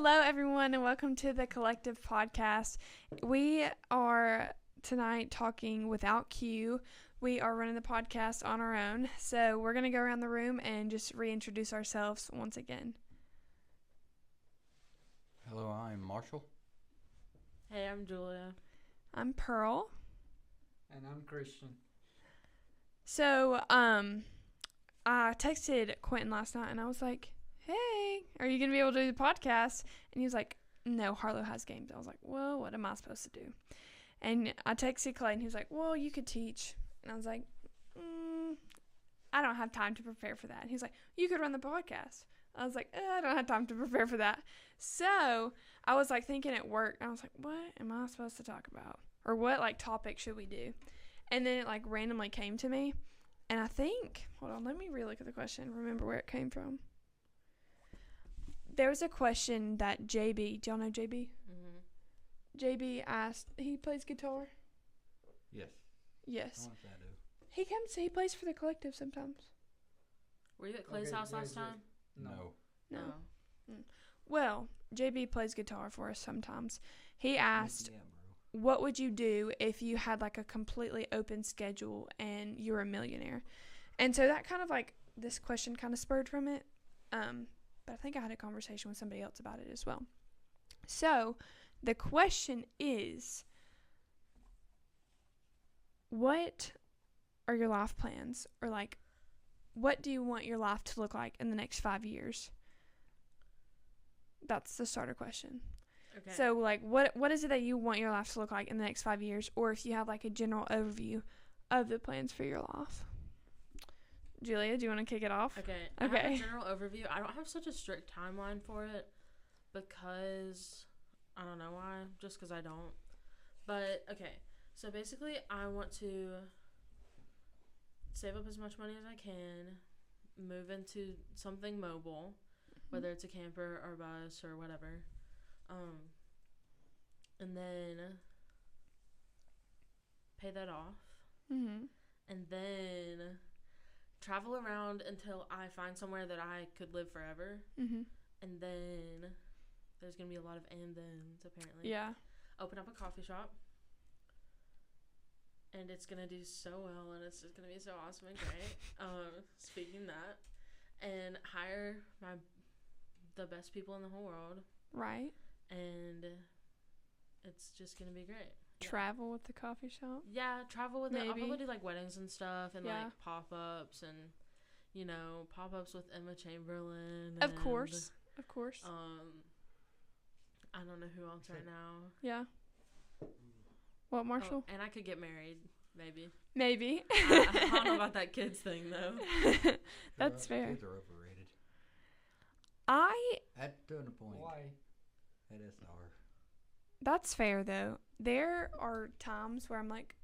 Hello, everyone, and welcome to the Collective Podcast. We are tonight talking without Q. We are running the podcast on our own, so we're going to go around the room and just reintroduce ourselves once again. Hello, I'm Marshall. Hey, I'm Julia. I'm Pearl. And I'm Christian. So, I texted Quentin last night, and I was like, hey, are you going to be able to do the podcast? And he was like, no, Harlow has games. I was like, well, what am I supposed to do? And I texted Clay, and he was like, well, you could teach. And I was like, I don't have time to prepare for that. And he's like, you could run the podcast. I was like, I don't have time to prepare for that. So I was like thinking at work, and I was like, what am I supposed to talk about? Or what like topic should we do? And then it like randomly came to me. And I think, hold on, let me relook at the question, remember where it came from. There was a question that JB, do y'all know JB? Mm-hmm. JB asked, he plays guitar? Yes. Yes. I do. He plays for the collective sometimes. Were you at Clay's house last time? No. Well, JB plays guitar for us sometimes. He asked, what would you do if you had like a completely open schedule and you were a millionaire? And so that kind of like, this question kind of spurred from it. But I think I had a conversation with somebody else about it as well. So the question is, what are your life plans? Or like, what do you want your life to look like in the next 5 years? That's the starter question. Okay. So like, what is it that you want your life to look like in the next 5 years? Or if you have like a general overview of the plans for your life. Julia, do you want to kick it off? Okay. I have a general overview. I don't have such a strict timeline for it because I don't know why. Just because I don't. But, okay. So, basically, I want to save up as much money as I can, move into something mobile, whether it's a camper or bus or whatever. And then pay that off. Mm-hmm. And then travel around until I find somewhere that I could live forever. Mm-hmm. And then there's going to be a lot of and thens, apparently. Yeah. Open up a coffee shop. And it's going to do so well, and it's just going to be so awesome and great. Speaking that. And hire the best people in the whole world. Right. And it's just going to be great. Travel with the coffee shop? Yeah, travel with Maybe. it. I'll probably do like weddings and stuff and Yeah. like pop-ups and, you know, pop-ups with Emma Chamberlain. Of course. I don't know who else right now. Yeah. What, Marshall? Oh, and I could get married, maybe. Maybe. I don't know about that kids thing, though. That's fair. Kids are overrated. At a point. Why? It is not. That's fair, though. There are times where I'm like,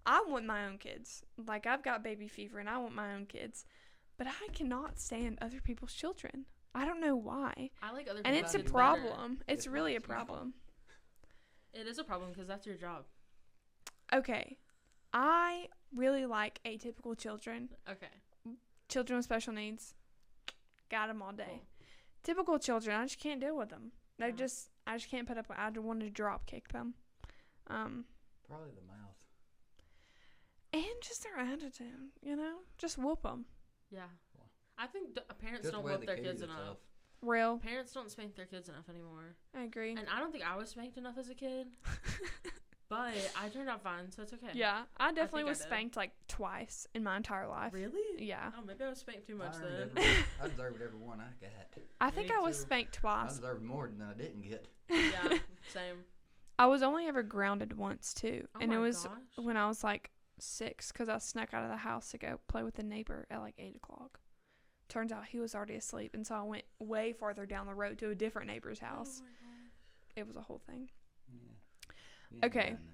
I want my own kids. Like, I've got baby fever and I want my own kids. But I cannot stand other people's children. I don't know why. I like other people's And it's a kids problem. better. It's really a problem. It is a problem because that's your job. Okay. I really like atypical children. Okay. Children with special needs. Got them all day. Cool. Typical children, I just can't deal with them. Yeah. I just can't put up with. I want to drop kick them. Probably the mouth. And just their attitude, you know? Just whoop them. Yeah. I think parents Just don't the way whoop they their carry kids enough. themselves. Real. Parents don't spank their kids enough anymore. I agree. And I don't think I was spanked enough as a kid. But I turned out fine, so it's okay. Yeah, I definitely think was I did. spanked like twice in my entire life. Really? Yeah. Oh, maybe I was spanked too much then. I deserved every one I got. I think Me I was too. spanked I twice. deserved more than I didn't get. Yeah, same. I was only ever grounded once too. Oh And my it was gosh. when I was like 6 because I snuck out of the house to go play with a neighbor at like 8 o'clock. Turns out he was already asleep, and so I went way farther down the road to a different neighbor's house. Oh my gosh. It was a whole thing. Yeah. You ain't Okay. done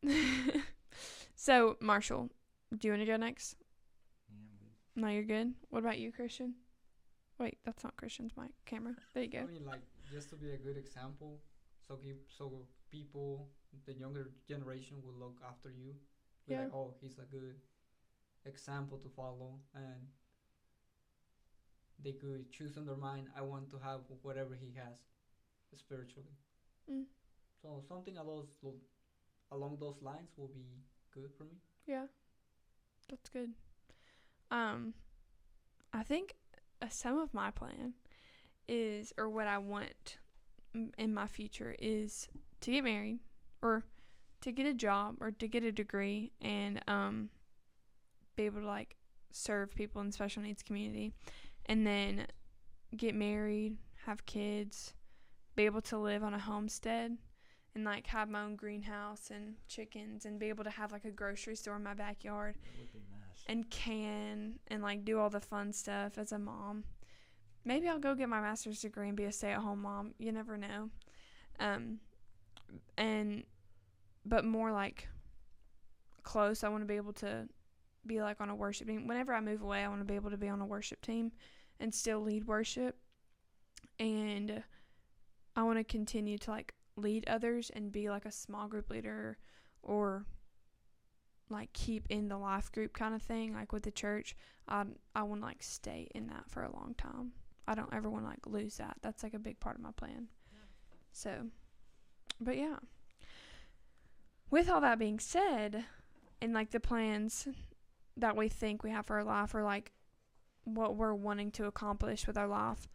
nothing yet. So, Marshall, do you want to go next? Yeah, I'm good. No, you're good. What about you, Christian? Wait, that's not Christian's mic. Camera. There you go. I mean, like, just to be a good example, so people, the younger generation will look after you. Be Yeah. like, oh, he's a good example to follow, and they could choose on their mind, I want to have whatever he has. spiritually. Mm. So something along those lines will be good for me. Yeah, that's good. I think some of my plan is, or what I want in my future is to get married, or to get a job, or to get a degree, and be able to like serve people in the special needs community, and then get married, have kids, be able to live on a homestead, and like have my own greenhouse and chickens, and be able to have like a grocery store in my backyard, That would be nice. and and like do all the fun stuff as a mom. Maybe I'll go get my master's degree and be a stay-at-home mom. You never know. And but more like close. I want to be able to be like on a worship team. Whenever I move away, I want to be able to be on a worship team and still lead worship. And I want to continue to like lead others and be like a small group leader, or like keep in the life group kind of thing, like with the church. I want to like stay in that for a long time. I don't ever want to like lose that. That's like a big part of my plan. Yeah. So, but yeah. With all that being said, and like the plans that we think we have for our life, or like what we're wanting to accomplish with our life,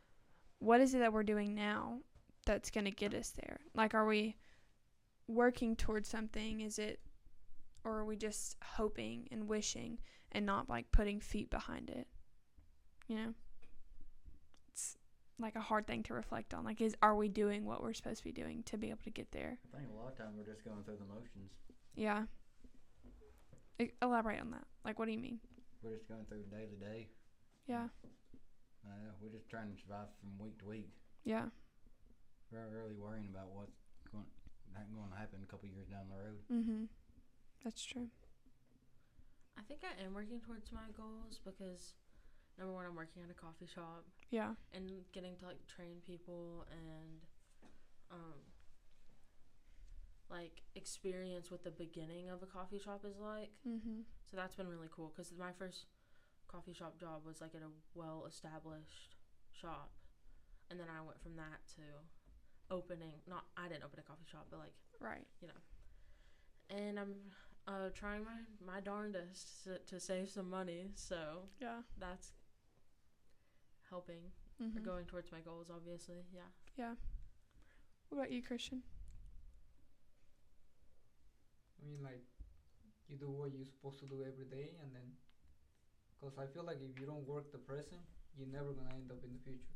what is it that we're doing now that's going to get us there? Like, are we working towards something? Or are we just hoping and wishing and not like putting feet behind it? You know? It's like a hard thing to reflect on. Like, are we doing what we're supposed to be doing to be able to get there? I think a lot of times we're just going through the motions. Yeah. Elaborate on that. Like, what do you mean? We're just going through day to day. Yeah. We're just trying to survive from week to week. Yeah. We're not really worrying about what's going to happen a couple years down the road. Mm-hmm. That's true. I think I am working towards my goals because, number one, I'm working at a coffee shop. Yeah. And getting to like train people and like experience what the beginning of a coffee shop is like. Mm-hmm. So that's been really cool because my first coffee shop job was like at a well-established shop, and then I went from that to I didn't open a coffee shop, but like, Right. you know. And I'm trying my darndest to save some money, so Yeah. that's helping Mm-hmm. or going towards my goals, obviously. Yeah. Yeah. What about you, Christian? I mean, like, you do what you're supposed to do every day, and then, because I feel like if you don't work the present, you're never gonna end up in the future.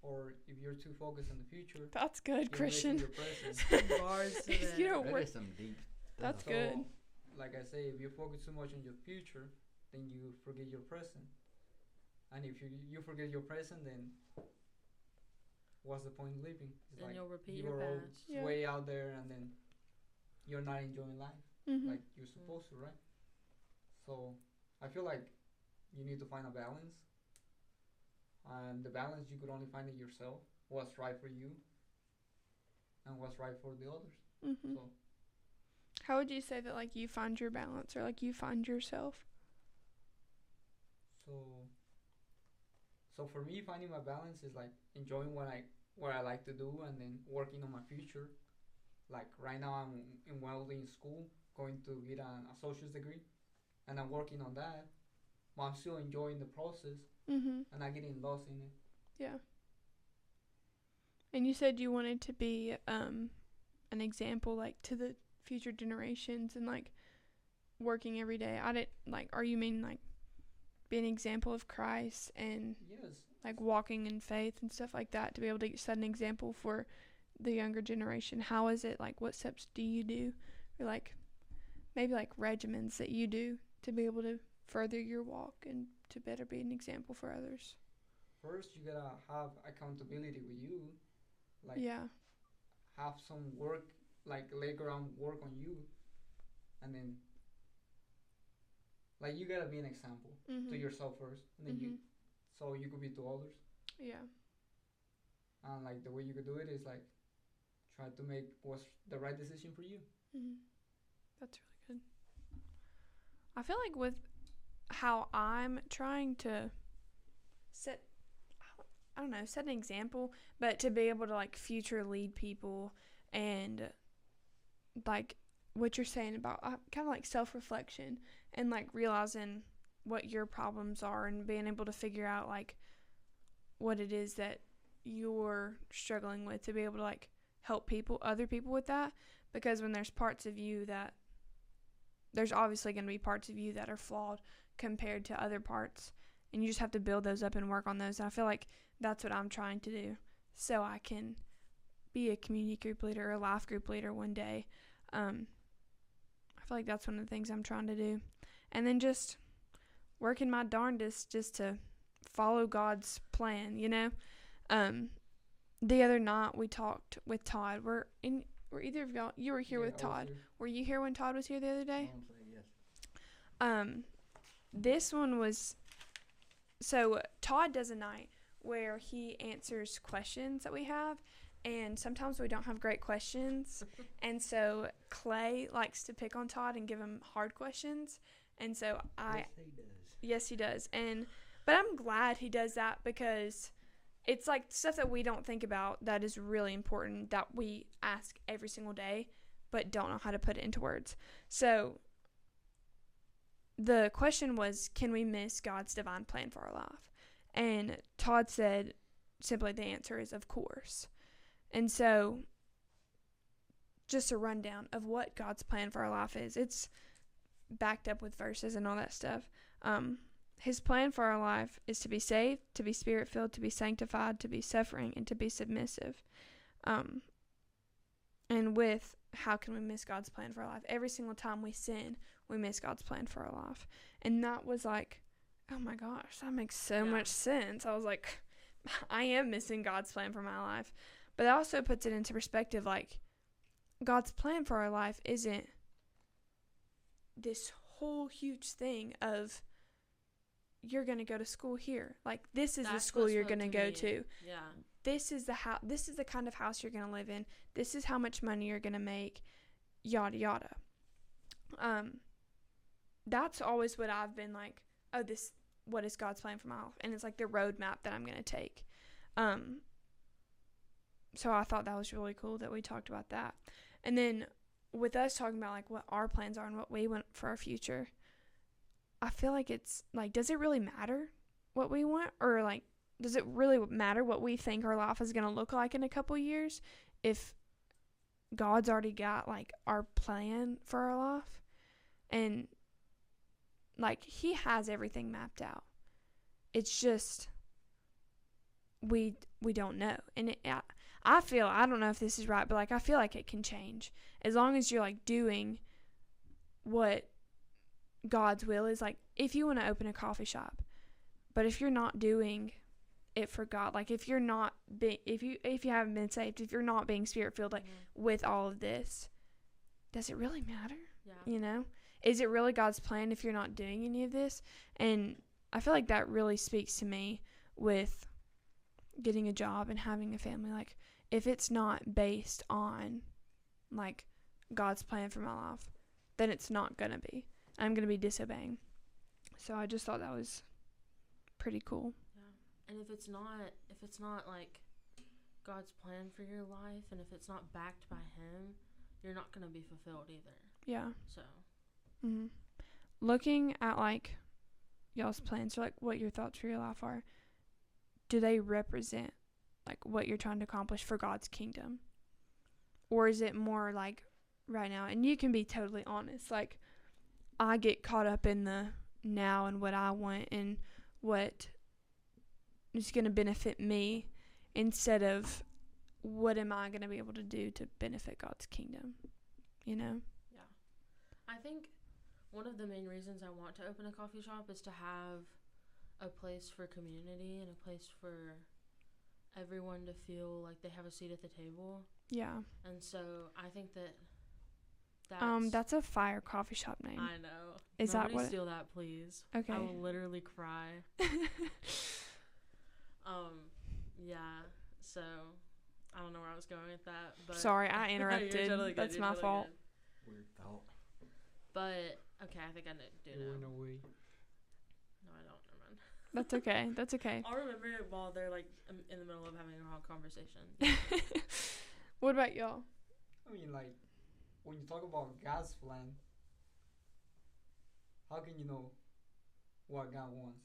Or if you're too focused on the future, That's good, you're Christian. missing your present. Bars If you don't That work, is some deep That's stuff. good. Like I say, if you focus too much on your future, then you forget your present. And if you forget your present, then what's the point in living? It's Then like you'll repeat you're your all past. Yeah. way out there, and then you're not enjoying life Mm-hmm. like you're supposed to, right? So I feel like you need to find a balance, and the balance you could only find it yourself. What's right for you, and what's right for the others. Mm-hmm. So How would you say that like you find your balance, or like you find yourself? So for me, finding my balance is like enjoying what I like to do, and then working on my future. Like right now, I'm in welding school, going to get an associate's degree, and I'm working on that. But I'm still enjoying the process Mm-hmm. and not getting lost in it. Yeah. And you said you wanted to be an example like to the future generations, and like working every day. I didn't like. Are you mean like be an example of Christ and Yes. like walking in faith and stuff like that, to be able to set an example for the younger generation? How is it, like, what steps do you do, or like maybe like regimens that you do to be able to further your walk and to better be an example for others? First, you gotta have accountability with you. Like Yeah. have some work, like lay ground work on you, and then like you gotta be an example Mm-hmm. to yourself first, and then Mm-hmm. so you could be to others. Yeah. And like the way you could do it is like try to make what's the right decision for you. Mm-hmm. That's really good. I feel like with how I'm trying to set, I don't know, set an example, but to be able to like future lead people and like what you're saying about kind of like self-reflection and like realizing what your problems are and being able to figure out like what it is that you're struggling with, to be able to like help other people with that. Because when there's parts of you that, there's obviously going to be parts of you that are flawed compared to other parts, and you just have to build those up and work on those. And I feel like that's what I'm trying to do, so I can be a community group leader or a life group leader one day. I feel like that's one of the things I'm trying to do. And then just working my darndest just to follow God's plan, you know? The other night we talked with Todd. Were either of y'all, you were here with Todd. Were you here when Todd was here the other day? Yes. This one was, so Todd does a night where he answers questions that we have, and sometimes we don't have great questions, and so Clay likes to pick on Todd and give him hard questions, and so yes he does, but I'm glad he does that, because it's like stuff that we don't think about that is really important, that we ask every single day but don't know how to put it into words. So the question was, can we miss God's divine plan for our life? And Todd said simply the answer is of course. And so just a rundown of what God's plan for our life is. It's backed up with verses and all that stuff. His plan for our life is to be saved, to be spirit-filled, to be sanctified, to be suffering, and to be submissive. And with how can we miss God's plan for our life? Every single time we sin, we miss God's plan for our life. And that was like, oh my gosh, that makes so much sense. I was like, I am missing God's plan for my life. But that also puts it into perspective, like, God's plan for our life isn't this whole huge thing of, you're going to go to school here. Like, this is the school you're going to go to. Yeah. This is the kind of house you're going to live in. This is how much money you're going to make, yada yada. That's always what I've been like, what is God's plan for my life? And it's like the roadmap that I'm going to take. So I thought that was really cool that we talked about that. And then with us talking about like what our plans are and what we want for our future, I feel like it's like, does it really matter what we want? Or like, does it really matter what we think our life is going to look like in a couple years if God's already got like our plan for our life? And like, he has everything mapped out. It's just we don't know. And I don't know if this is right, but like, I feel like it can change as long as you're like doing what God's will is. Like, if you want to open a coffee shop, but if you're not doing it for God, like if you're not if you haven't been saved, if you're not being spirit filled, like with all of this, does it really matter? Yeah. You know, is it really God's plan if you're not doing any of this? And I feel like that really speaks to me with getting a job and having a family. Like, if it's not based on like God's plan for my life, then it's not gonna be. I'm gonna be disobeying. So I just thought that was pretty cool. Yeah. And if it's not like God's plan for your life, and if it's not backed by him, you're not gonna be fulfilled either. Yeah. So looking at like y'all's plans, or like what your thoughts for your life are, do they represent like what you're trying to accomplish for God's kingdom? Or is it more like right now? And you can be totally honest. Like, I get caught up in the now and what I want and what is going to benefit me, instead of what am I going to be able to do to benefit God's kingdom, you know? Yeah. I think one of the main reasons I want to open a coffee shop is to have a place for community and a place for everyone to feel like they have a seat at the table. Yeah. And so I think that's a fire coffee shop name. I know. Is Nobody that what? steal that, please. Okay. I will literally cry. Yeah. So I don't know where I was going with that, but sorry, I interrupted. You're totally good. That's You're my totally fault. good. Weird thought. But okay, I think I do It know. went away. No, I don't. Never mind. That's okay. That's okay. I'll remember it while they're like in the middle of having a conversation. What about y'all? I mean, like, when you talk about God's plan, how can you know what God wants?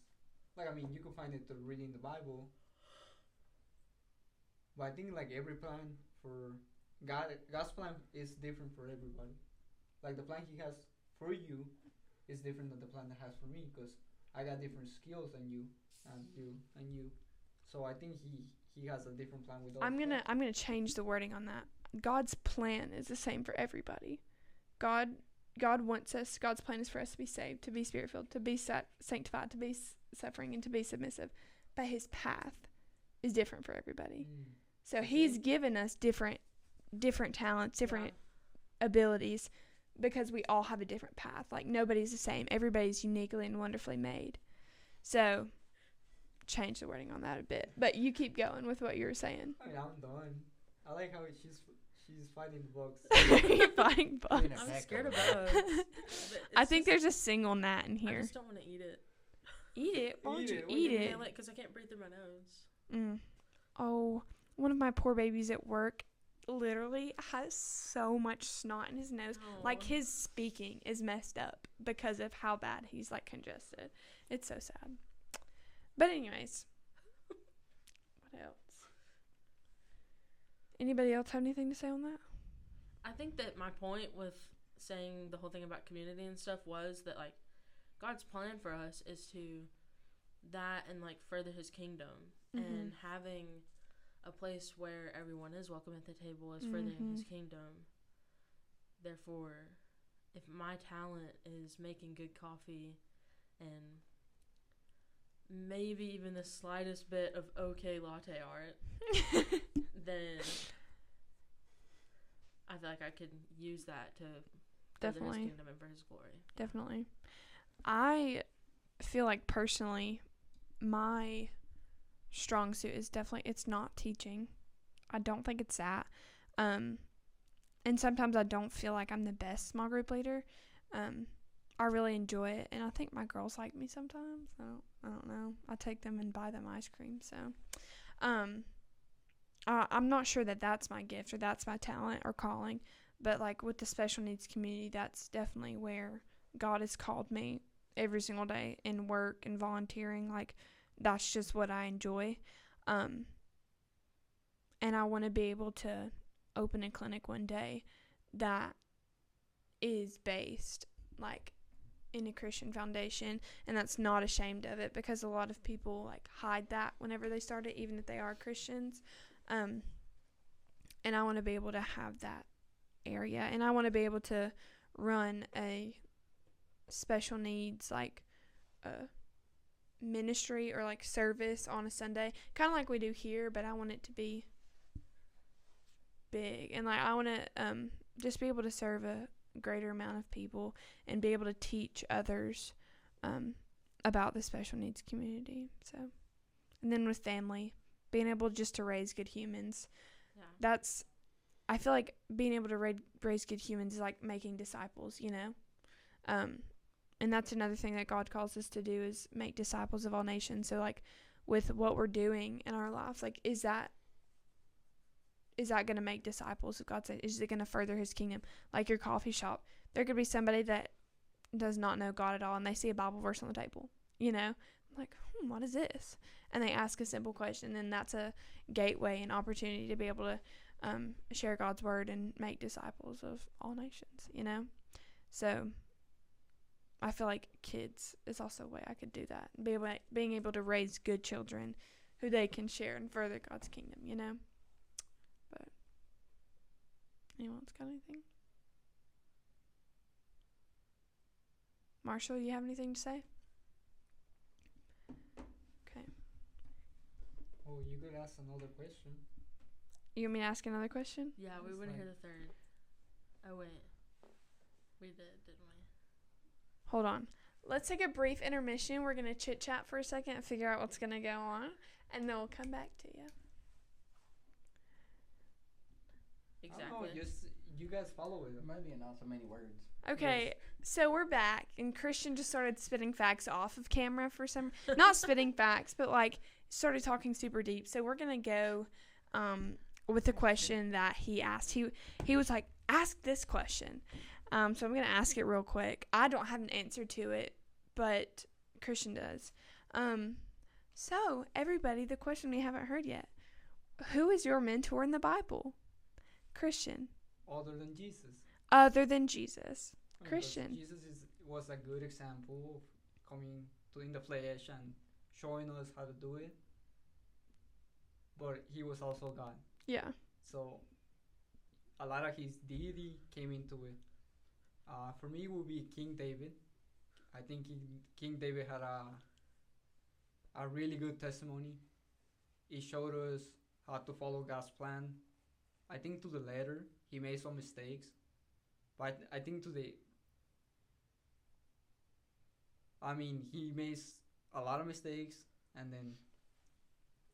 Like, I mean, you can find it through reading the Bible, but I think like every plan for God's plan is different for everybody. Like the plan He has for you is different than the plan that has for me, because I got different skills than you and you. So I think He has a different plan with all. I'm gonna change the wording on that. God's plan is the same for everybody. God wants us. God's plan is for us to be saved, to be spirit-filled, to be sanctified, to be suffering, and to be submissive. But His path is different for everybody. So Okay. He's given us different talents, different abilities, because we all have a different path. Like, nobody's the same. Everybody's uniquely and wonderfully made. So change the wording on that a bit. But you keep going with what you were saying. I mean, I'm done. I like how she's fighting the bugs. You're fighting bugs. Being a I'm peck scared over of there. bugs. I think there's a single gnat in I here. just don't want to eat it. Eat it. Why don't Eat you it. eat it? Because I can't breathe through my nose. Oh, one of my poor babies at work literally has so much snot in his nose. Like, Aw. his speaking is messed up because of how bad he's, like, congested. It's so sad. But anyways, what else? Anybody else have anything to say on that? I think that my point with saying the whole thing about community and stuff was that, like, God's plan for us is to that and, like, further His kingdom. And having a place where everyone is welcome at the table is furthering His kingdom. Therefore, if my talent is making good coffee and maybe even the slightest bit of okay latte art, then I feel like I could use that to further His Definitely. kingdom and for His glory. Definitely. I feel like personally, my strong suit is definitely, it's not teaching. I don't think it's that. And sometimes I don't feel like I'm the best small group leader. I really enjoy it, and I think my girls like me sometimes. I don't know. I take them and buy them ice cream. So, I'm not sure that that's my gift or that's my talent or calling, but like with the special needs community, that's definitely where God has called me every single day in work and volunteering. Like, that's just what I enjoy. And I want to be able to open a clinic one day that is based like in a Christian foundation, and that's not ashamed of it, because a lot of people like hide that whenever they start it, even if they are Christians. And I want to be able to have that area, and I want to be able to run a special needs like ministry or like service on a Sunday, kind of like we do here, but I want it to be big, and like I want to just be able to serve a greater amount of people and be able to teach others about the special needs community. So, and then with family, being able just to raise good humans. Yeah. That's, I feel like being able to raise good humans is like making disciples, you know. And that's another thing that God calls us to do, is make disciples of all nations. So like with what we're doing in our lives, like is that going to make disciples of God? Is it going to further His kingdom? Like your coffee shop, there could be somebody that does not know God at all, and they see a Bible verse on the table, you know, like, what is this? And they ask a simple question, and that's a gateway and opportunity to be able to share God's word and make disciples of all nations, you know. So I feel like kids is also a way I could do that, being able to raise good children who they can share and further God's kingdom, you know. But anyone's got anything? Marshall, you have anything to say? Okay. Oh, you could ask another question. You want me to ask another question? Yeah, we It's wouldn't hear like- the third. Oh, wait. We did, didn't we? Hold on. Let's take a brief intermission. We're going to chit-chat for a second and figure out what's going to go on, and then we'll come back to you. I don't know, Exactly. you guys follow it. Maybe not so many words. Okay, so we're back, and Christian just started spitting facts off of camera for some, not spitting facts, but like started talking super deep. So we're gonna go, with the question that he asked. He was like, ask this question. So I'm gonna ask it real quick. I don't have an answer to it, but Christian does. So everybody, the question we haven't heard yet: who is your mentor in the Bible? Christian. Other than Jesus. Other than Jesus. Because Christian. Jesus was a good example of coming to in the flesh and showing us how to do it. But he was also God. Yeah. So a lot of his deity came into it. For me, it would be King David. I think King David had a really good testimony. He showed us how to follow God's plan. I think to the letter, he made some mistakes. But I think he made a lot of mistakes,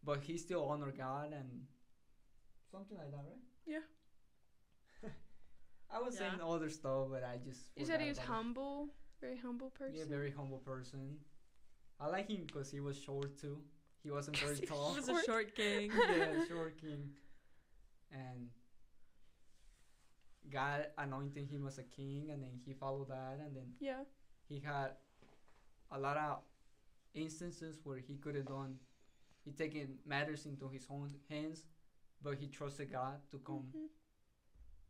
but he still honored God and something like that, right? Yeah. I was saying other stuff, but I just. You said he was humble, very humble person. Yeah, very humble person. I like him because he was short too. He wasn't very tall. He was a short king. Yeah, short king. And God anointed him as a king, and then he followed that, and then he had a lot of instances where he could have done. He taken matters into his own hands, but he trusted God to come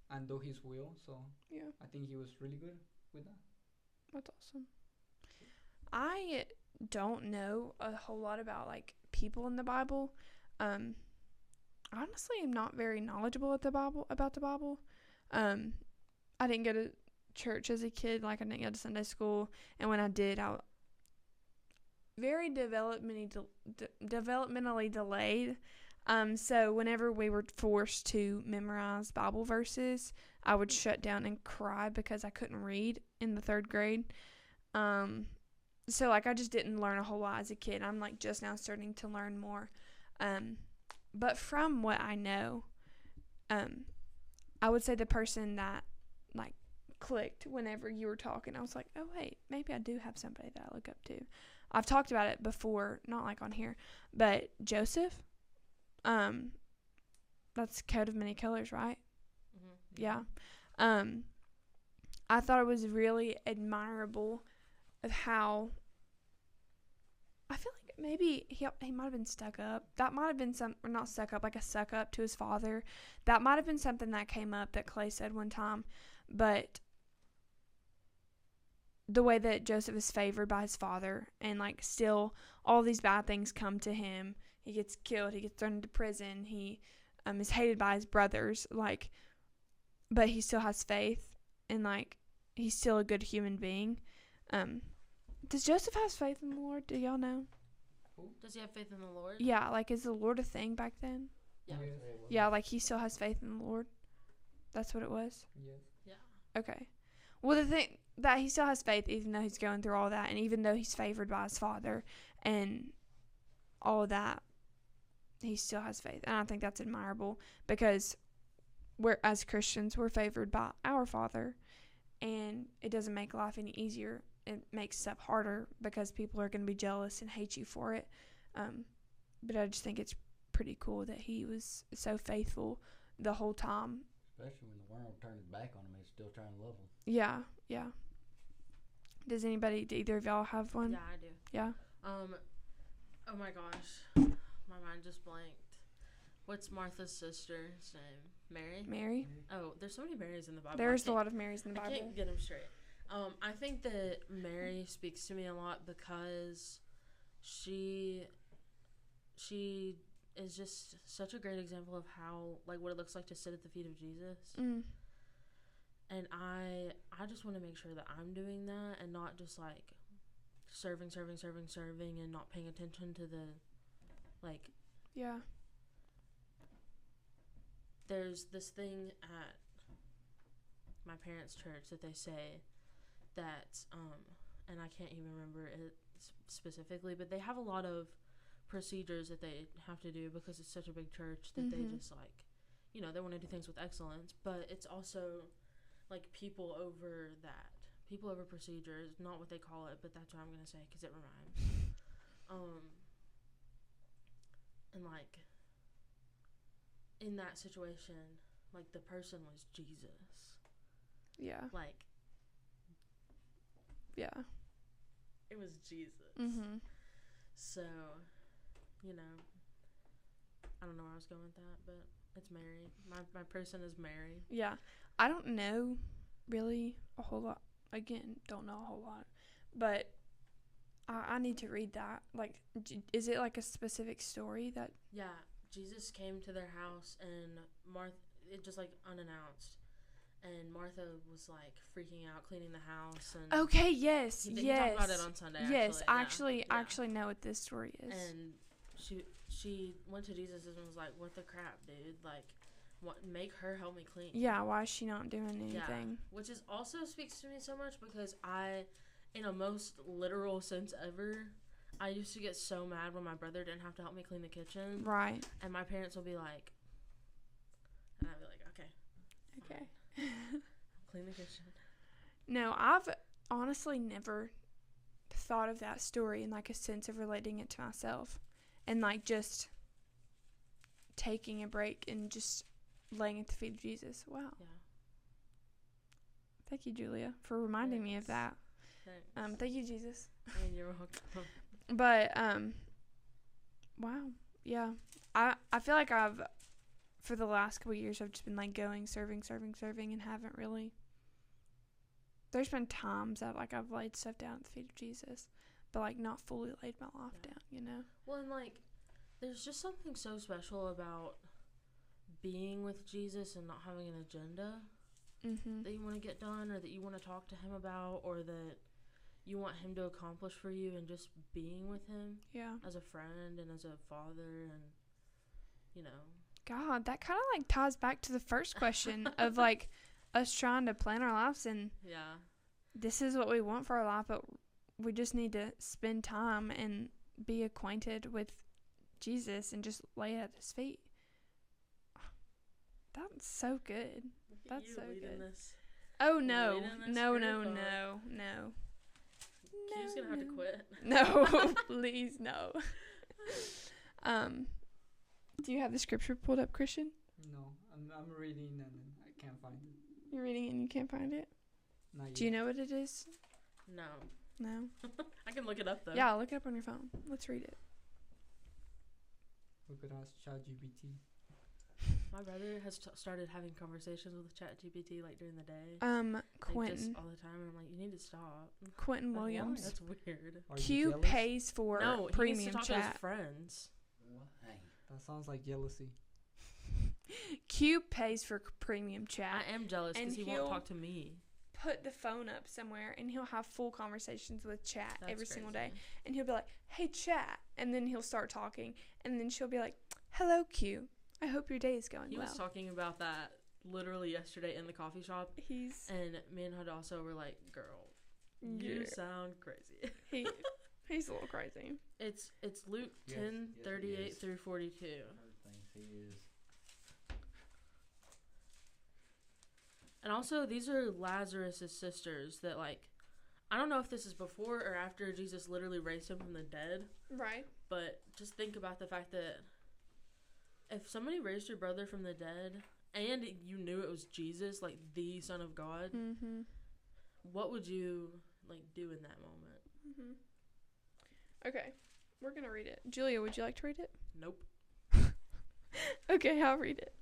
and do His will. So I think he was really good with that. That's awesome. I don't know a whole lot about like people in the Bible. Honestly, I'm not very knowledgeable about the Bible. I didn't go to church as a kid. Like I didn't go to Sunday school, and when I did, I very developmentally delayed. So whenever we were forced to memorize Bible verses, I would shut down and cry because I couldn't read in the 3rd grade. So like I just didn't learn a whole lot as a kid. I'm like just now starting to learn more. But from what I know, I would say the person that like clicked whenever you were talking, I was like, oh wait, maybe I do have somebody that I look up to. I've talked about it before, not like on here, but Joseph. That's Coat of Many Colors, right? Mm-hmm. Yeah. I thought it was really admirable of how I feel like maybe he might have been stuck up. That might have been or not stuck up, like a suck up to his father. That might have been something that came up that Clay said one time. But the way that Joseph is favored by his father, and like still all these bad things come to him. He gets killed. He gets thrown into prison. He is hated by his brothers. Like, but he still has faith, and like he's still a good human being. Does Joseph have faith in the Lord? Do y'all know? Does he have faith in the Lord? Yeah, like is the Lord a thing back then? Yeah. Yeah, like he still has faith in the Lord. That's what it was? Yes. Yeah. Okay. Well, the thing that he still has faith even though he's going through all that, and even though he's favored by his father and all of that, he still has faith. And I think that's admirable because we're, as Christians, we're favored by our Father, and it doesn't make life any easier. It makes stuff harder because people are going to be jealous and hate you for it. But I just think it's pretty cool that he was so faithful the whole time. Especially when the world turned its back on him, he's still trying to love him. Yeah, yeah. Do either of y'all have one? Yeah, I do. Yeah. Oh my gosh. My mind just blanked. What's Martha's sister's name? Mary? Oh, there's so many Marys in the Bible. There's a lot of Marys in the Bible. I can't get them straight. I think that Mary speaks to me a lot because she is just such a great example of how, like, what it looks like to sit at the feet of Jesus. Mm. And I just want to make sure that I'm doing that and not just, like, serving and not paying attention to the, like... Yeah. There's this thing at my parents' church that they say that, and I can't even remember it specifically, but they have a lot of procedures that they have to do because it's such a big church that they just, like, you know, they want to do things with excellence, but it's also like people over that. People over procedure is not what they call it, but that's what I'm going to say because it rhymes. And like in that situation, like the person was Jesus. Yeah. Like Yeah. it was Jesus. Mhm. So, you know, I don't know where I was going with that, but it's Mary. My person is Mary. Yeah. I don't know really a whole lot. Again, don't know a whole lot. But I need to read that. Like, is it like a specific story that... Yeah, Jesus came to their house and Martha, it just like unannounced. And Martha was like freaking out, cleaning the house. And Okay, yes, he talked about it on Sunday. Yes, actually, I actually know what this story is. And she went to Jesus and was like, "What the crap, dude? Like, what? Make her help me clean." Yeah, why is she not doing anything? Yeah, which is also speaks to me so much because I, in a most literal sense ever, I used to get so mad when my brother didn't have to help me clean the kitchen. Right. And my parents will be like, and I'd be like, "Okay, Okay." clean the kitchen. No, I've honestly never thought of that story in like a sense of relating it to myself and like just taking a break and just laying at the feet of Jesus. Wow. Yeah. Thank you, Julia, for reminding me of that. Thanks. Thank you, Jesus. And you're welcome. But wow. Yeah. I feel like I've for the last couple of years I've just been like going serving and haven't really. There's been times that like I've laid stuff down at the feet of Jesus, but like not fully laid my life down, you know. Well, and like there's just something so special about being with Jesus and not having an agenda that you want to get done or that you want to talk to him about or that you want him to accomplish for you, and just being with him as a friend and as a father, and you know. God, that kind of like ties back to the first question of like us trying to plan our lives, and this is what we want for our life, but we just need to spend time and be acquainted with Jesus and just lay it at his feet. That's so good. That's so good. This. Oh no. No. Q's gonna have to quit. No, please no. Do you have the scripture pulled up, Christian? No, I'm reading and I can't find it. You're reading it and you can't find it? Not yet. Do you know what it is? No. No? I can look it up, though. Yeah, look it up on your phone. Let's read it. We could ask ChatGPT. My brother has started having conversations with ChatGPT, like, during the day. Quentin. Like, just all the time, and I'm like, you need to stop. Quentin Like, Williams. why? That's weird. Q pays for No, he premium needs to talk chat. to his friends. Why? That sounds like jealousy. Q pays for premium chat. I am jealous because he won't talk to me. Put the phone up somewhere and he'll have full conversations with chat That's every single crazy. day, and he'll be like, "Hey chat," and then he'll start talking, and then she'll be like, "Hello Q, I hope your day is going He well." was talking about that literally yesterday in the coffee shop, and me and Hadassah were like, "Girl, you sound crazy." He's a little crazy. It's Luke 10:38 through 42. I think he is. And also, these are Lazarus' sisters that, like, I don't know if this is before or after Jesus literally raised him from the dead. Right. But just think about the fact that if somebody raised your brother from the dead and you knew it was Jesus, like the Son of God, what would you, like, do in that moment? Okay, we're going to read it. Julia, would you like to read it? Nope. Okay, I'll read it.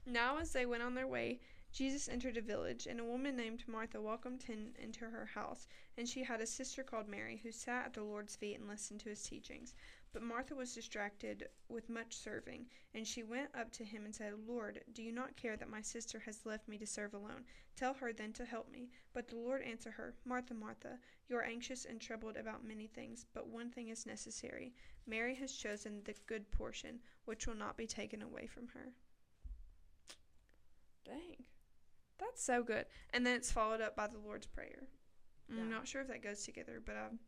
Now as they went on their way, Jesus entered a village, and a woman named Martha welcomed him into her house, and she had a sister called Mary, who sat at the Lord's feet and listened to his teachings. But Martha was distracted with much serving, and she went up to him and said, "Lord, do you not care that my sister has left me to serve alone? Tell her then to help me." But the Lord answered her, "Martha, Martha, you are anxious and troubled about many things, but one thing is necessary. Mary has chosen the good portion, which will not be taken away from her." Dang. That's so good. And then it's followed up by the Lord's Prayer. Yeah. I'm not sure if that goes together, but I've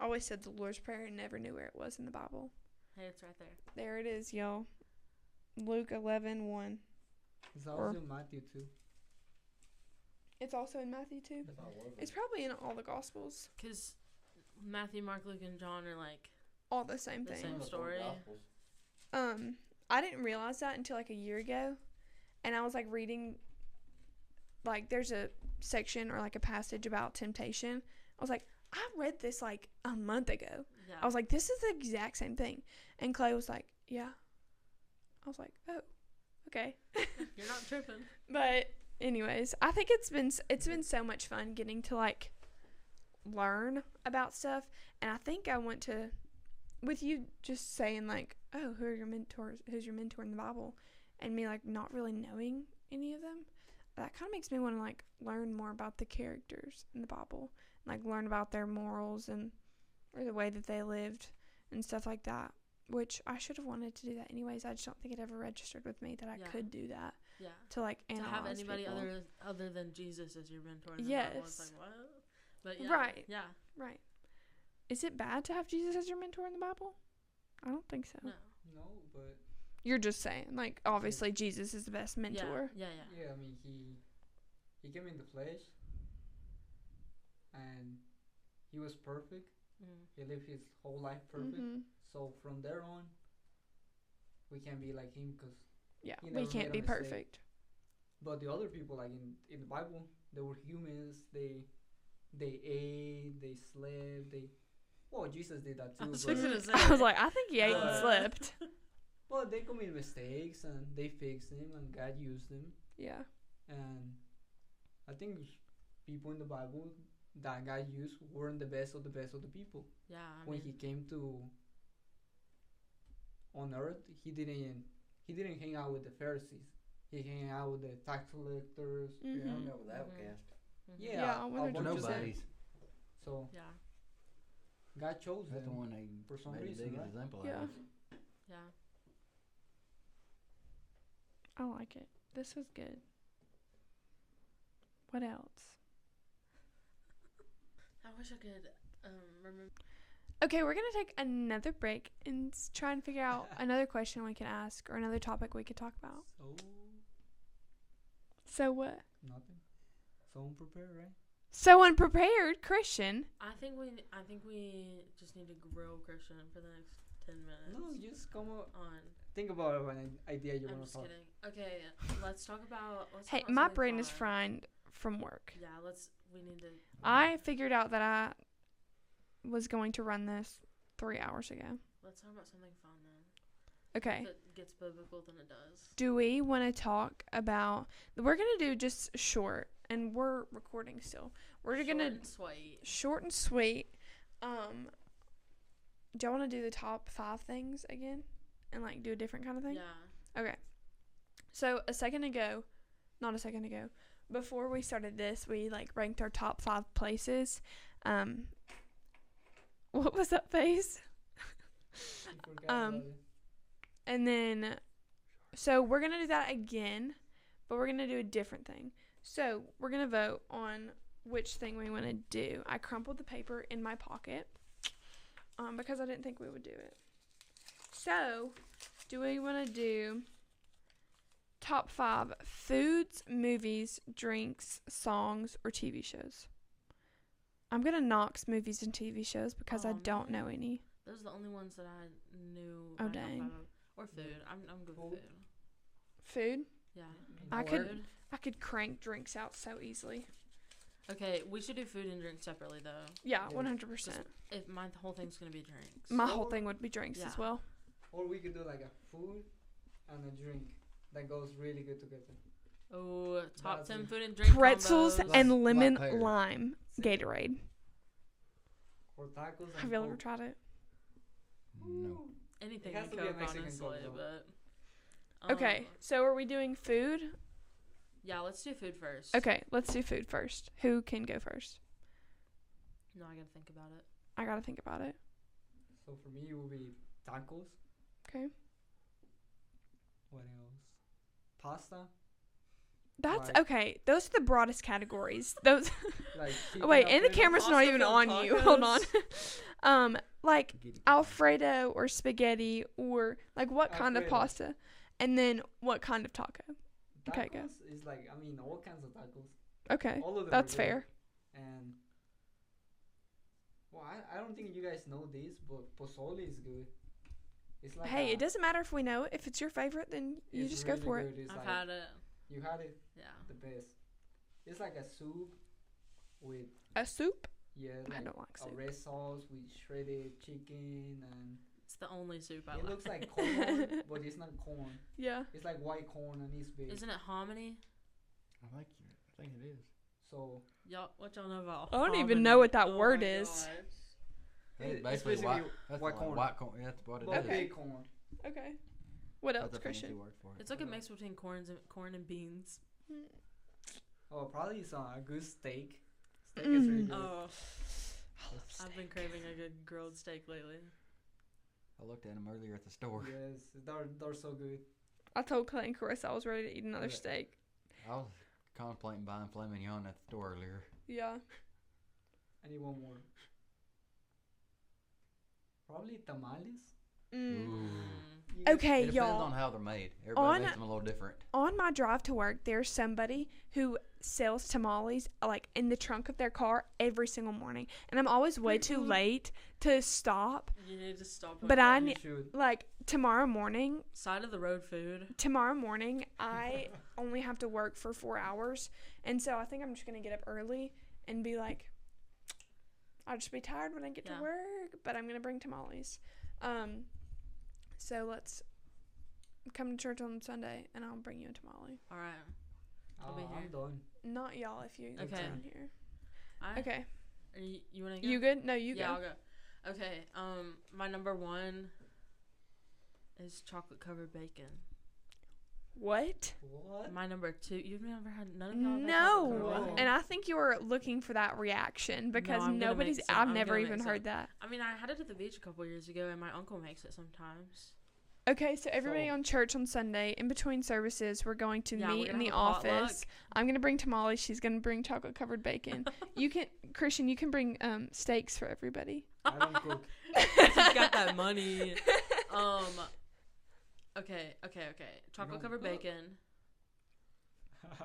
always said the Lord's Prayer and never knew where it was in the Bible. Hey, it's right there. There it is, y'all. Luke 11:1. It's also Or- in Matthew too. It's also in Matthew too. If I wasn't- It's probably in all the Gospels. Because Matthew, Mark, Luke, and John are like All the same The thing. same One of the story. Gospels. I didn't realize that until like a year ago, and I was like reading, like there's a section or like a passage about temptation. I was like, I read this like a month ago. yeah. I was like, this is the exact same thing, and Clay was like, yeah. I was like, oh, okay. You're not tripping. But anyways, I think it's been so much fun getting to like learn about stuff, and I think I want to, with you just saying like, oh, who are your mentors? Who's your mentor in the Bible? And me like not really knowing any of them. That kind of makes me want to like learn more about the characters in the Bible, like learn about their morals and or the way that they lived and stuff like that. Which I should have wanted to do that anyways. I just don't think it ever registered with me that I Yeah. could do that Yeah. to like To analyze have anybody people. other than Jesus as your mentor in the Bible, it's Yes. like what? But yeah, Right. Yeah. Right. Is it bad to have Jesus as your mentor in the Bible? I don't think so. No. No, but You're just saying, like, obviously Jesus is the best mentor. Yeah. yeah, I mean he came in the flesh, and he was perfect. Mm. He lived his whole life perfect. Mhm. So from there on, we can be like him, cause. Yeah, He we never can't made a be mistake. perfect. But the other people, like in the Bible, they were humans. They ate, they slept, they. Well, Jesus did that I too. was But, fixing to say. I was like, I think he ate and Uh, slept. but they commit mistakes and they fixed them, and God used them. Yeah. And I think people in the Bible that God used weren't the best of the best of the people. Yeah. I When mean, he came to on earth, he didn't hang out with the Pharisees. He hang out with the tax collectors. Yeah, I Mhm. know with the outcast. mhm. Yeah, Yeah, a 100%. bunch of them. Nobody's. So Yeah. God chose That's the them. one they For some made the reason, biggest right? example Yeah. of. Yeah. I like it. This was good. What else? I wish I could remember. Okay, we're going to take another break and try and figure out another question we can ask or another topic we could talk about. So So what? nothing. So unprepared, right? So unprepared, Christian. I think we just need to grill Christian for the next 10 minutes. No, just come up. On. Think about an idea you I'm want to just talk. kidding. Okay, let's talk about. Hey, talk about my something brain is fun. fried from work. Yeah, we need to. I figured out that I was going to run this 3 hours ago. Let's talk about something fun then. Okay. If it gets biblical, then it does. Do we want to talk about? We're gonna do just short, and we're recording still. We're Short gonna and sweet. short and sweet. Do you want to do the top 5 things again, and like do a different kind of thing? Yeah. Okay. So not a second ago, before we started this, we like ranked our top 5 places. What was that face? You forgot Um, about it. And then, so we're going to do that again, but we're going to do a different thing. So we're going to vote on which thing we want to do. I crumpled the paper in my pocket because I didn't think we would do it. So, do we want to do top 5 foods, movies, drinks, songs, or TV shows? I'm going to knox movies and TV shows because I Aw, don't man. know any. Those are the only ones that I knew. Oh, my top dang. 5 of. Or food. I'm good with Food. food. Food? Yeah. I could- Food. I could crank drinks out so easily. Okay, we should do food and drink separately though. Yeah, Yeah. 100%. If my whole thing's gonna be drinks. My whole Or- thing would be drinks as Yeah. well. Or we could do like a food and a drink that goes really good together. Oh, top That's 10 it. food and drink Pretzels combos. and Like lemon pear. lime Gatorade. Or tacos. And Have you ever Coke. tried it? No. Anything It has with to be a Coke, Mexican honestly, Coke, but. Okay, so are we doing food? Yeah, let's do food first. Okay, let's do food first. Who can go first? No, I gotta think about it. I gotta think about it. So for me, it would be tacos. Okay. What else? Pasta. That's Like- okay. Those are the broadest categories. Those. Like Oh, wait, and the Alfredo. camera's not Pasta even from on you. Hold on. tacos. Like Get it. Alfredo or spaghetti or like what kind of Alfredo. pasta? And then what kind of taco? Okay, go. Tacos is like, I mean, all kinds of tacos. Okay, All of them that's are good. fair. And well, I don't think you guys know this, but pozole is good. It's like Hey, it doesn't matter if we know it. If it's your favorite, then you it's just really go for it. good. It's I've like, had it. You had it, Yeah. the best. It's like a soup with A soup? like I don't like a soup. red sauce with shredded chicken, and It's the only soup I it like. looks like corn, but it's not corn. Yeah. It's like white corn and it's big. Isn't it hominy? I think it is. So Y'all, what y'all know about? I don't even hominy? know what that Oh word my is. gosh. It's it's basically white, that's white like corn. white corn. That's what it but is. big corn. Okay. What That's else, a fancy Christian? word for it. It's like a mix between corn and beans. Oh, probably some a good steak. Steak is really good. Oh, I love I've been steak. craving a good grilled steak lately. I looked at them earlier at the store. Yes, they're so good. I told Clay and Carissa I was ready to eat another Yeah. steak. I was contemplating buying filet mignon at the store earlier. Yeah. I need one more. Probably tamales. Ooh. You guys- Okay, It depends y'all. on how they're made. Everybody On- makes them a little different. On my drive to work, there's somebody who sells tamales like in the trunk of their car every single morning, and I'm always way too late to stop. You need to stop. But I You ne- should. like tomorrow morning. Side of the road food. Tomorrow morning, I only have to work for 4 hours, and so I think I'm just gonna get up early and be like, I'll just be tired when I get Yeah. to work, but I'm gonna bring tamales. So let's come to church on Sunday, and I'll bring you a tamale. All right. I'll be I'm here. done. Not y'all if you Okay. down here. I, Okay, Are you want to go? you good? No, you Yeah, go. I'll go. Okay. My number one is chocolate covered bacon. What? What? My number two. You've never had none of y'all have had chocolate covered No, bacon? and I think you were looking for that reaction because I'm gonna nobody's. make some. I've I'm never gonna even make heard some. that. I mean, I had it at the beach a couple years ago, and my uncle makes it sometimes. Okay, so everybody So- on church on Sunday, in between services, we're going to Yeah, we're meet in gonna the have a potluck. office. I'm gonna bring tamales. She's gonna bring chocolate covered bacon. You can, Christian. You can bring steaks for everybody. I don't cook. She's got that money. Okay. Chocolate covered cook? bacon.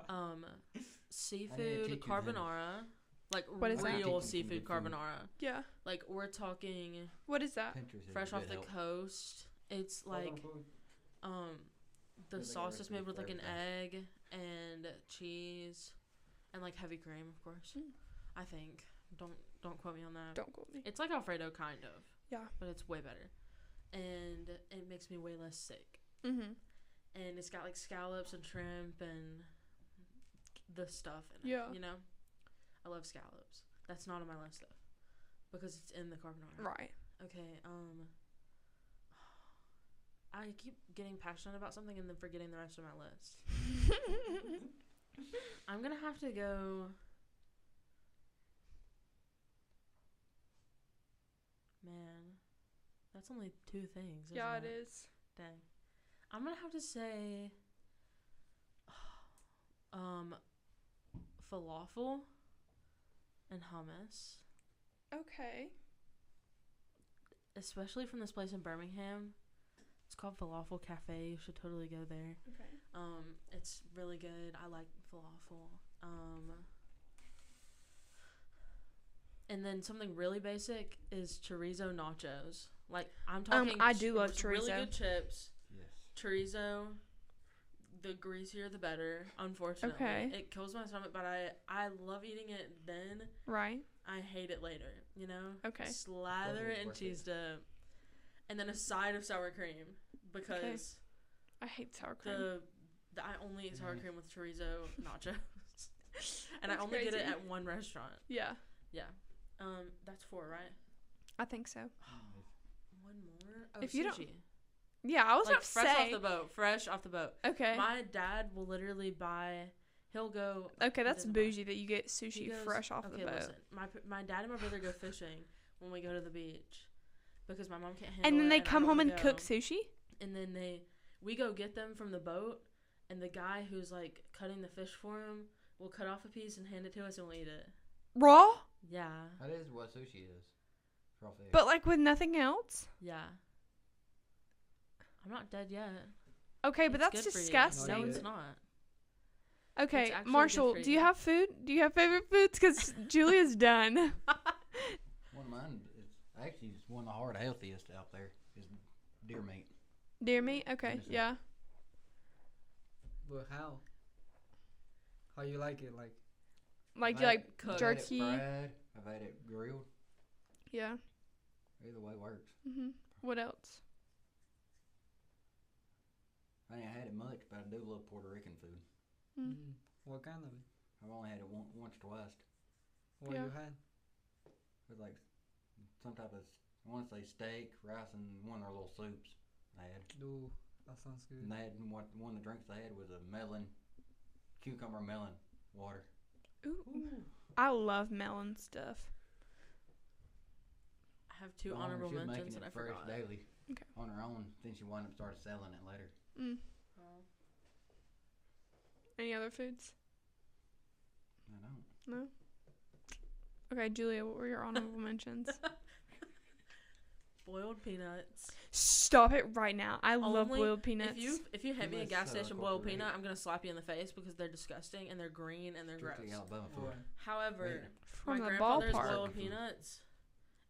I need to Seafood teach you carbonara. Like What is that? real Teach you some seafood good food. carbonara. Yeah. Like we're talking What is that? Pinterest is fresh a off good the help. coast. It's like Southern food. the Good sauce is recipe made with for like an everything. egg and cheese and like heavy cream, of course. Mm. I think. Don't quote me on that. Don't quote me. It's like Alfredo kind of. Yeah. But it's way better. And it makes me way less sick. Mhm. And it's got like scallops and shrimp and the stuff in it. Yeah. You know? I love scallops. That's not on my list though. Because it's in the carbonara. Right. Okay, I keep getting passionate about something and then forgetting the rest of my list. I'm gonna have to go. Man, that's only two things. Yeah, isn't it is. Dang. I'm gonna have to say, falafel and hummus, Okay. especially from this place in Birmingham. It's called Falafel Cafe. You should totally go there. Okay. It's really good. I like falafel. And then something really basic is chorizo nachos. Like I'm talking. I do love Really chorizo. good chips. Yes. Chorizo. The greasier the better. Unfortunately, Okay. it kills my stomach, but I love eating it then. Right. I hate it later. You know. Okay. Slather Totally it in worth it. cheese dip, and then a side of sour cream because I hate sour cream. I only eat sour Nice. cream with chorizo nachos, and I That's only get it crazy. at one restaurant. Yeah. Yeah. That's 4, right? I think so. One more. Oh, If you don't- sushi. Yeah, I was Like about to fresh say. off the boat. Fresh off the boat. Okay. My dad will literally buy. He'll go. Okay, that's doesn't buy. bougie that you get He sushi goes, fresh off the okay, boat. listen. My dad and my brother go fishing when we go to the beach because my mom can't handle And then it, they I come don't home wanna and go. cook sushi? And then we go get them from the boat, and the guy who's like cutting the fish for him will cut off a piece and hand it to us, and we'll eat it. Raw? Yeah, That is what sushi is. For off the egg. But like with nothing else? yeah. I'm not dead yet. Okay, but It's that's good for you. disgusting. No, Yeah. it's not. Okay, It's actually good Marshall, for do you you. have food? Do you have favorite foods? Because Julia's done. One of mine is actually one of the hard healthiest out there is deer meat. Deer meat? Okay, Innocent. yeah. But how? How you like it? Like Like, I've you had like it- I've had jerky? it fried. I've had it grilled. Yeah. Either way works. What else? I ain't had it much, but I do love Puerto Rican food. what kind of it? I've only had it once or twice. What Yeah. you had? It was like some type of, I want to say steak, rice, and one of their little soups they had. Ooh, that sounds good. And they had one of the drinks they had was a cucumber melon water. Ooh. I love melon stuff. I have two The owner, honorable she was mentions making that I it fresh forgot. daily Okay. on her own. Then she wound up started selling it later. Oh. Any other foods? I don't. No? Okay, Julia, what were your honorable mentions? Boiled peanuts. Stop it right now. I love Only boiled peanuts. If you hand me a Let's gas station boiled cooperate. peanut, I'm gonna slap you in the face because they're disgusting and they're green and they're Strictly gross. Alabama food. What? However, From my the grandfather's ballpark. boiled peanuts,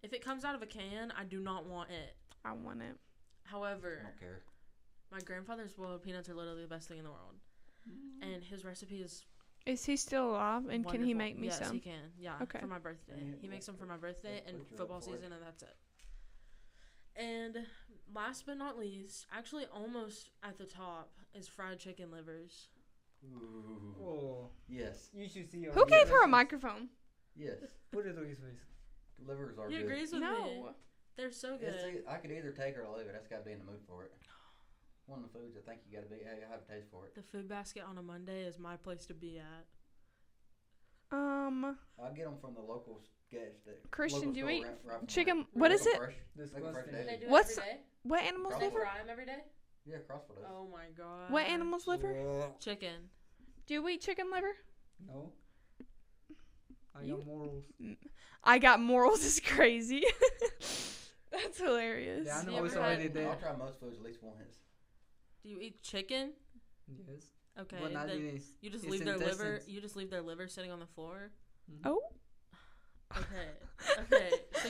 if it comes out of a can, I do not want it. I want it. I However, don't care. my grandfather's boiled peanuts are literally the best thing in the world, and his recipe is Is he still alive? And can he wonderful. make me yes, some? he can. Yeah, Okay. for my birthday. Yeah, He makes them for my birthday and put your football up for it. season, and that's it. And last but not least, actually almost at the top, is fried chicken livers. Ooh. Oh, Yes. you should see. Who gave her a microphone? Yes. Put it on his face. Livers are He good. agrees with me. No. They're so good. I could either take her or leave it. That's got to be in the mood for it. One of the foods I think you got to be. I have a taste for it. The food basket on a Monday is my place to be at. I get them from the local gas station. Christian, local do you store eat right from chicken? there. What is Local it? Fresh. Disgusting. fresh Do daily. they do What's- it every day? What animal's Do they Crossford. liver? fry 'em every day? Yeah, CrossFit does. Oh my god. What animal's liver? Chicken. Do we eat chicken liver? No. I You- got morals. I got morals is crazy. That's hilarious. The you animal is ever already had- dead. I'll try most foods at least once. Do you eat chicken? Yes. Okay. But not then in his, you just his leave their liver. intestines. You just leave their liver sitting on the floor. Oh. Okay. Okay. So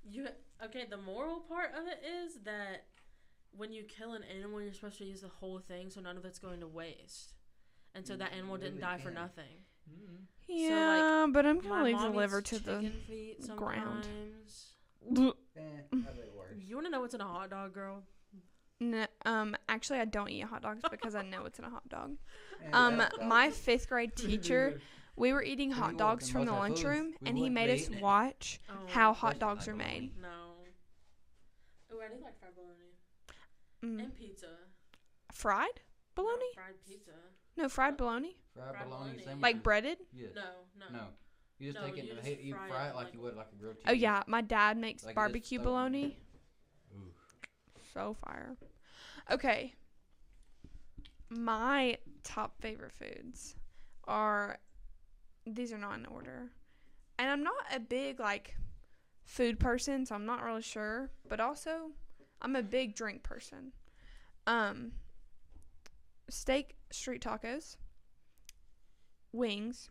you okay, the moral part of it is that when you kill an animal, you're supposed to use the whole thing so none of it's going to waste. And so that animal didn't really die for can. nothing. Mm-hmm. Yeah, but I'm gonna My leave the mom liver eats to the chicken feet ground. sometimes. I bet it works. You want to know what's in a hot dog, girl? No, actually, I don't eat hot dogs because I know it's in a hot dog. And that's My all. 5th grade teacher, we were eating If you hot walked dogs in from the most of our lunchroom, foods, we and he wouldn't made be us eating it. watch Oh, how hot Especially dogs are like bologna. made. No. Oh, I do like fried bologna. Mm. And pizza. Fried bologna? Not fried pizza. No, fried bologna. Fried Fried bologna bologna. sandwiches. Like breaded? Yes. No. No. You just No, take it you and just you fry fry it it like like- you would like a grilled cheese. Oh yeah, my dad makes Like it is barbecue so- bologna. Ooh. So fire. Okay. My top favorite foods are, these are not in order. And I'm not a big like food person, so I'm not really sure, but also I'm a big drink person. Steak street tacos, wings,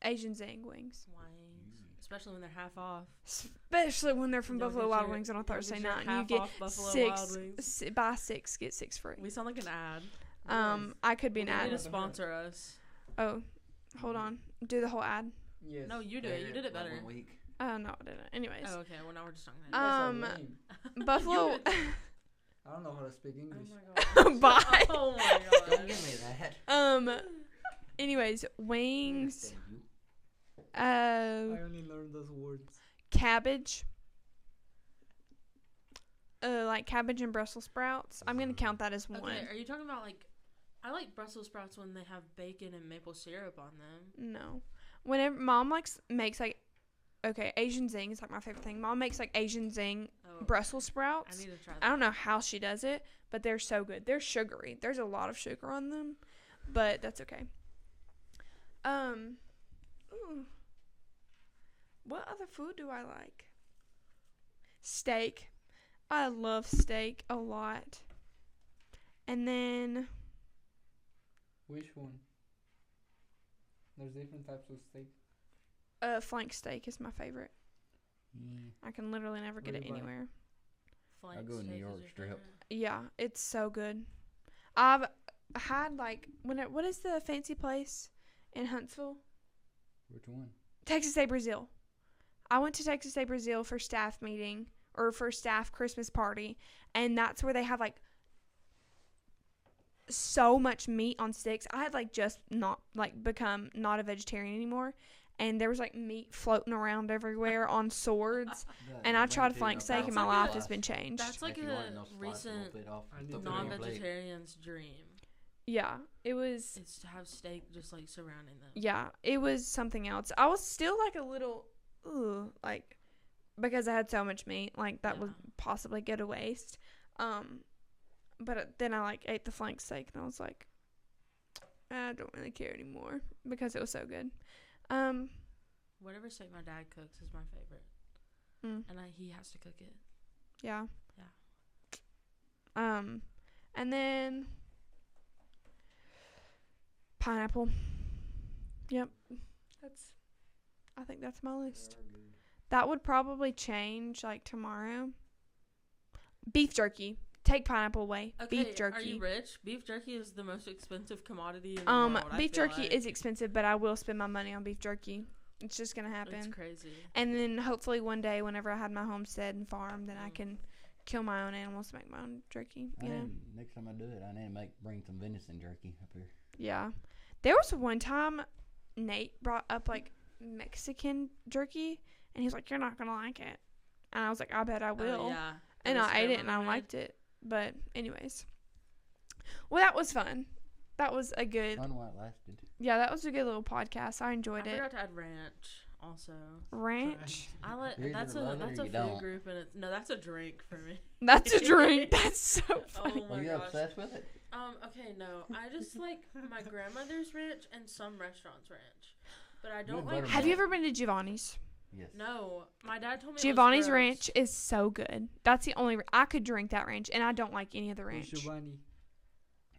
Asian zing wings. Wings. Especially when they're half off. Especially when they're from Y'all Buffalo get Wild your- Wings on a y'all Thursday get your night, and you half get off Buffalo six, Wild Wings. buy 6 get 6 free. We sound like an ad. I could be an You ad. need to sponsor us. Oh, hold on. Do the whole ad. Yes. No, you do it. You did it Like better. 1 week. Oh no, I didn't. Anyways, Oh, okay. Well, now we're just talking. You guys are Um, lame. Buffalo. I don't know how to speak Oh English. my god. Bye. Oh my Don't god. give me that. Anyways, wings. Understand you. I only learned those words. Cabbage. Like cabbage and Brussels sprouts. I'm gonna count that as one. Okay, are you talking about like? I like Brussels sprouts when they have bacon and maple syrup on them. No. Whenever mom makes like, okay, Asian zing is like my favorite thing. Mom makes like Asian zing Oh, Brussels I sprouts. need to try that. I don't know how she does it, but they're so good. They're sugary. There's a lot of sugar on them, but that's okay. Ooh. What other food do I like? Steak. I love steak a lot. And then Which one? There's different types of steak. flank steak is my favorite. Yeah. I can literally never get What it do you buy? anywhere. Flank I'll go New steak is York your strip. favorite? Yeah, it's so good. I've had like what is the fancy place in Huntsville? Which one? Texas Day Brazil. I went to Texas Day Brazil for staff meeting or for staff Christmas party, and that's where they have like so much meat on sticks. I had like just not like become not a vegetarian anymore, and there was like meat floating around everywhere on swords. And I tried flank steak, and my life has been changed. That's like If you want it, a they'll slice a recent little bit off I and need stuff it on your plate. non-vegetarian's dream. Yeah, it was. It's to have steak just like surrounding them. Yeah, it was something else. I was still like a little, like, because I had so much meat, like that would possibly go to waste. But then I like ate the flank steak, and I was like, I don't really care anymore because it was so good. Whatever steak my dad cooks is my favorite, and he has to cook it. Yeah. Yeah. And then pineapple. Yep. I think that's my list. That would probably change like tomorrow. Beef jerky. Take pineapple away. Okay, Beef jerky. Are you rich? Beef jerky is the most expensive commodity in the world. Beef jerky is expensive, but I will spend my money on beef jerky. It's just gonna happen. It's crazy. And then hopefully one day, whenever I had my homestead and farm, then I can kill my own animals to make my own jerky. You know? Next time I do it, I need to bring some venison jerky up here. Yeah. There was one time Nate brought up like Mexican jerky, and he was like, "You're not gonna like it," and I was like, "I bet I will." Yeah. And I ate it, and I liked it. But anyways, well, that was fun. That was a good. Fun while it lasted. Yeah, that was a good little podcast. I enjoyed I it. forgot to add ranch also. Ranch. I let You either that's love it a or you food don't. group, and no, that's a drink for me. That's a drink. That's so funny. Oh Are my you gosh. obsessed with it? Okay, no. I just like my grandmother's ranch and some restaurants' ranch, but I don't Good like. buttermilk. Have you ever been to Giovanni's? Yes. No, my dad told me Giovanni's it was gross. ranch is so good. That's the only. I could drink that ranch, and I don't like any other Who's ranch. Giovanni?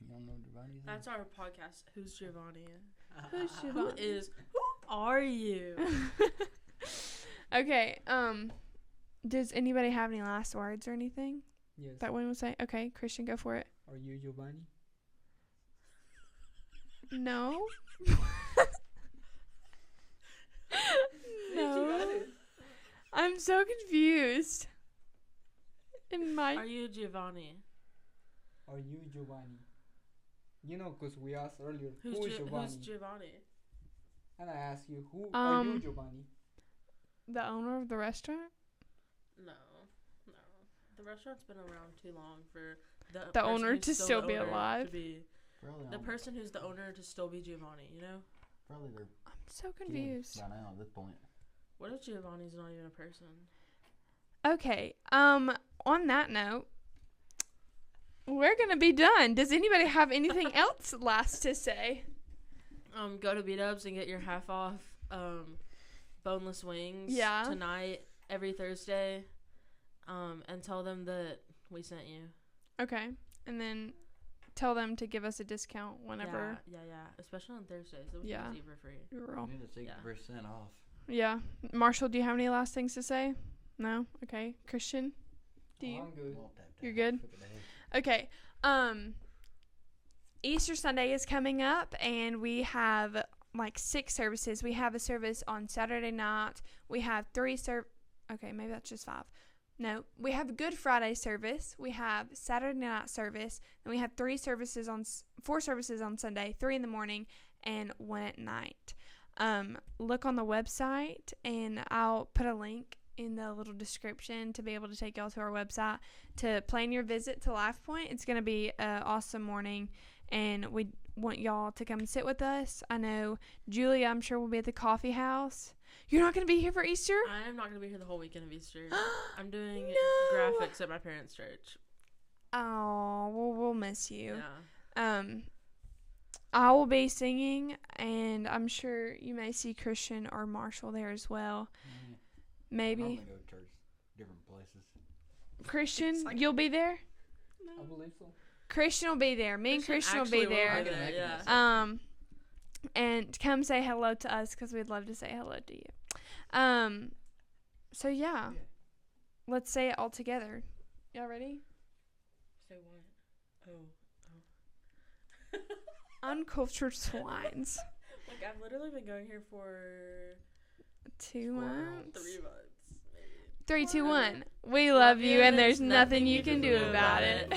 You don't know Giovanni's? That's our podcast. Who's Giovanni? Who's Who Giovanni? Who are you? Okay. Does anybody have any last words or anything Yes. that one would say? Okay, Christian, go for it. Are you Giovanni? No. No. I'm so confused. Are you Giovanni? Are you Giovanni? You know, because we asked earlier, Who's who is Giovanni? Who's Giovanni? And I asked you, who are you Giovanni? the owner of the restaurant? No. The restaurant's been around too long for the The person owner who's to still the be owner alive? To be Probably the person who's the owner to still be Giovanni. You know? Probably they're I'm so kids confused. by now at this point. What if Giovanni's not even a person? Okay. On that note, we're gonna be done. Does anybody have anything else last to say? Go to B-Dubs and get your half off boneless wings tonight, every Thursday. And tell them that we sent you. Okay. And then tell them to give us a discount whenever. Yeah. Especially on Thursdays. So we Yeah. can eat for free. You're all. You need a 60% off. Yeah. Marshall, do you have any last things to say? No? Okay. Christian? Do you? I'm good. Won't tap You're that. good? Look at that. Okay. Easter Sunday is coming up, and we have like 6 services. We have a service on Saturday night. We have 3 Okay, maybe that's just 5. No, we have a Good Friday service. We have Saturday night service, and we have 4 services on Sunday, 3 in the morning and 1 at night. Look on the website, and I'll put a link in the little description to be able to take y'all to our website to plan your visit to Lifepoint. It's going to be an awesome morning, and we want y'all to come sit with us. I know Julia, I'm sure, will be at the coffee house. You're not going to be here for Easter? I am not going to be here the whole weekend of Easter. I'm doing No. graphics at my parents' church. Oh, well, we'll miss you. Yeah. I will be singing, and I'm sure you may see Christian or Marshall there as well. Yeah. Maybe. I normally go to church different places. Christian, It's like- you'll be there? I believe so. Christian will be there. Me and Christian will be actually there. be there, yeah. And come say hello to us because we'd love to say hello to you. So yeah, let's say it all together. Y'all ready? Say what? Oh. Uncultured swines. Like, I've literally been going here for 2 months. 3 months, maybe. 3, 2, 1. We love you, and there's nothing you can do about it.